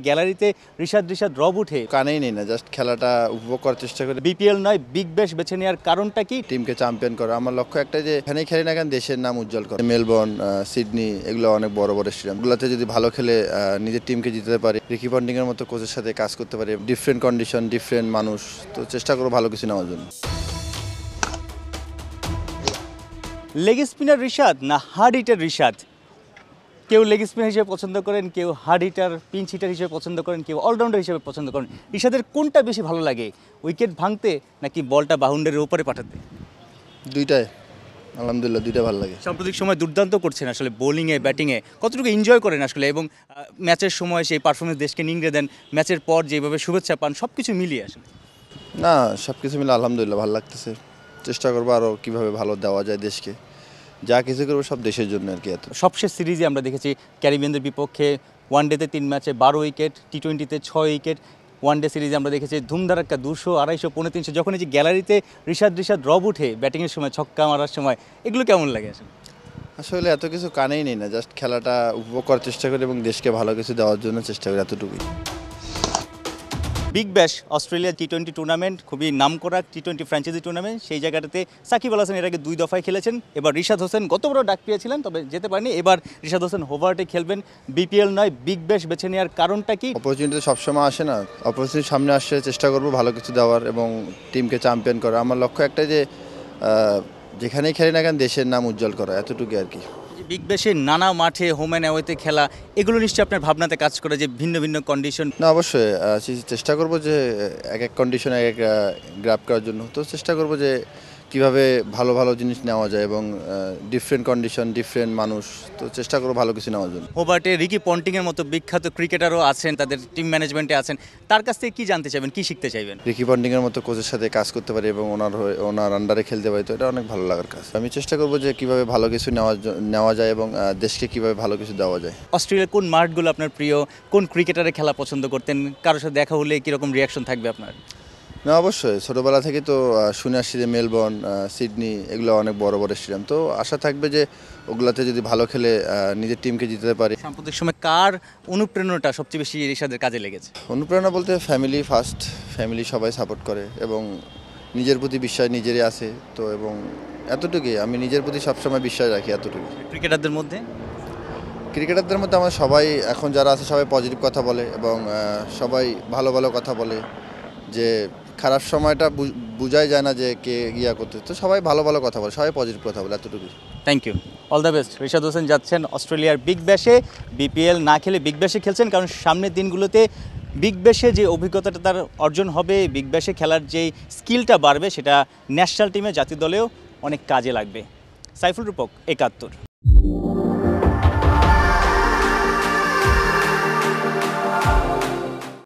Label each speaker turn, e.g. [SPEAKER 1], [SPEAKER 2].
[SPEAKER 1] গ্যালারিতে ঋষাদ রব উঠে
[SPEAKER 2] কানেই নেই না, জাস্ট খেলাটা উপভোগ করার চেষ্টা করি।
[SPEAKER 1] বিপিএল নয় বিগ ব্যাশ বেছে নেওয়ার কারণটা কি?
[SPEAKER 2] টিমকে চ্যাম্পিয়ন করা আমার লক্ষ্য একটা, যে এখানেই খেলি না কেন দেশের নাম উজ্জ্বল করা। মেলবোর্ন, সিডনি এগুলো অনেক বড় বড় স্টেডিয়াম, এগুলোতে যদি ভালো খেলে নিজের টিমকে জিতাতে পারি, রিকি পন্টিং এর মতো কোচের সাথে কাজ করতে পারি, ডিফারেন্ট কন্ডিশন, ডিফারেন্ট মানুষ, তো চেষ্টা করবো ভালো কিছু নেওয়ার জন্য।
[SPEAKER 1] লেগ স্পিনার ঋষাদ না হার্ড হিটার ঋষাদ? কেউ লেগ স্পিনার হিসেবে পছন্দ করেন, কেউ হার্ড হিটার পিঞ্চ হিটার হিসেবে পছন্দ করেন, কেউ অলরাউন্ডার হিসেবে পছন্দ করেন। ঋষাদের কোনটা বেশি ভালো লাগে, উইকেট ভাঙতে নাকি বলটা বাউন্ডারির উপরে পাঠাতে?
[SPEAKER 2] দুইটাই আলহামদুলিল্লাহ, দুইটাই ভালো লাগে।
[SPEAKER 1] সাম্প্রতিক সময় দুর্দান্ত করছেন আসলে, বোলিংয়ে ব্যাটিংয়ে কতটুকু এনজয় করেন আসলে, এবং ম্যাচের সময় সেই পারফরমেন্স দেশকে নিংড়ে দেন, ম্যাচের পর যেভাবে শুভেচ্ছা পান, সব কিছু মিলিয়ে আসলে?
[SPEAKER 2] না, সব কিছু মিলে আলহামদুলিল্লাহ ভালো লাগতেছে। চেষ্টা করবো আরও কীভাবে ভালো দেওয়া যায় দেশকে, যা কিছু করবো সব দেশের জন্য আর কি। এত
[SPEAKER 1] সবশেষ সিরিজে আমরা দেখেছি ক্যারিবিয়ানদের বিপক্ষে ওয়ানডেতে 3 ম্যাচে 12 উইকেট, টি-20তে 6 উইকেট। ওয়ানডে সিরিজে আমরা দেখেছি ধুমধারাক্কা 200, 250, 350। যখন এই যে গ্যালারিতে ঋষাদ রব উঠে ব্যাটিংয়ের সময়, ছক্কা মারার সময়, এগুলো কেমন লাগে আসলে?
[SPEAKER 2] আসলে এত কিছু কানেই নেই না, জাস্ট খেলাটা উপভোগ করার চেষ্টা করি এবং দেশকে ভালো কিছু দেওয়ার জন্য চেষ্টা করি, এতটুকুই।
[SPEAKER 1] বিগ ব্যাশ অস্ট্রেলিয়া টি-20 টুর্নামেন্ট, খুবই নামকরা টি-20 ফ্র্যাঞ্চাইজি টুর্নামেন্ট। সেই জায়গাটাতে সাকিব আল হাসান এর আগে 2 দফায় খেলেছেন। এবার ঋষাদ হোসেন গতবারও ডাক পেয়েছিলেন, তবে যেতে পারেনি। এবার ঋষাদ হোসেন হোবার্টে খেলবেন। বিপিএল নয় বিগ ব্যাশ বেছে নেওয়ার কারণটা কি?
[SPEAKER 2] অপরচুনিটি সবসময় আসে না, অপরচুনিটি সামনে আসছে, চেষ্টা করবো ভালো কিছু দেওয়ার এবং টিমকে চ্যাম্পিয়ন করা। আমার লক্ষ্য একটা, যে যেখানেই খেলি না কেন দেশের নাম উজ্জ্বল করা, এতটুকুই আর কি।
[SPEAKER 1] বিগ ব্যাশে নানা মাঠে হোম অ্যান্ড অ্যাওয়েতে খেলা, এগুলো নিশ্চয়ই আপনার ভাবনাতে কাজ করে, যে ভিন্ন ভিন্ন কন্ডিশন।
[SPEAKER 2] না, অবশ্যই চেষ্টা করবো যে এক এক কন্ডিশনে এক এক গ্র্যাব করার জন্য। তো চেষ্টা করবো যে কীভাবে ভালো ভালো জিনিস নেওয়া যায় এবং ডিফারেন্ট কন্ডিশন, ডিফারেন্ট মানুষ, তো চেষ্টা করবো ভালো কিছু নেওয়ার জন্য।
[SPEAKER 1] হোবার্টে রিকি পন্টিংয়ের মতো বিখ্যাত ক্রিকেটারও আছেন, তাদের টিম ম্যানেজমেন্টে আছেন। তার কাছ থেকে কী জানতে চাইবেন, কী শিখতে চাইবেন?
[SPEAKER 2] রিকি পন্টিং এর মতো কোচের সাথে কাজ করতে পারি এবং ওনার আন্ডারে খেলতে পারি, তো এটা অনেক ভালো লাগার কাজ। আমি চেষ্টা করবো যে কীভাবে ভালো কিছু নেওয়া যায় এবং দেশকে কীভাবে ভালো কিছু দেওয়া যায়।
[SPEAKER 1] অস্ট্রেলিয়ার কোন মাঠগুলো আপনার প্রিয়, কোন ক্রিকেটারের খেলা পছন্দ করতেন, কারোর সাথে দেখা হলে কীরকম রিয়াকশন থাকবে আপনার?
[SPEAKER 2] না, অবশ্যই ছোটোবেলা থেকে তো শুনে আসছি যে মেলবোর্ন, সিডনি এগুলো অনেক বড় বড় স্টেডিয়াম, তো আশা থাকবে যে ওগুলাতে যদি ভালো খেলে নিজের টিমকে জিতাতে পারি।
[SPEAKER 1] সাম্প্রতিক সময় কার অনুপ্রেরণাটা সবচেয়ে বেশি ঋষাদের কাজে লেগেছে?
[SPEAKER 2] অনুপ্রেরণা বলতে ফ্যামিলি ফার্স্ট, ফ্যামিলি সবাই সাপোর্ট করে এবং নিজের প্রতি বিশ্বাস নিজেরই আছে, তো এবং এতটুকুই। আমি নিজের প্রতি সবসময় বিশ্বাস রাখি, এতটুকুই।
[SPEAKER 1] ক্রিকেটারদের মধ্যে
[SPEAKER 2] আমার সবাই এখন যারা আছে সবাই পজিটিভ কথা বলে এবং সবাই ভালো ভালো কথা বলে, যে খারাপ সময়টা বোঝাই যায় না যে কে করতে, তো সবাই ভালো ভালো কথা বলে, সবাই পজিটিভ কথা বলে, এতটুকুই।
[SPEAKER 1] Thank you, all the best. Rishad Hossain যাচ্ছেন অস্ট্রেলিয়ার বিগ ব্যাশে। বিপিএল না খেলে বিগ ব্যাশে খেলছেন, কারণ সামনের দিনগুলোতে বিগ ব্যাশে যে অভিজ্ঞতাটা তার অর্জন হবে, বিগ ব্যাশে খেলার যেই স্কিলটা বাড়বে, সেটা ন্যাশনাল টিমে, জাতীয় দলেও অনেক কাজে লাগবে। সাইফুল রূপক, ৭১।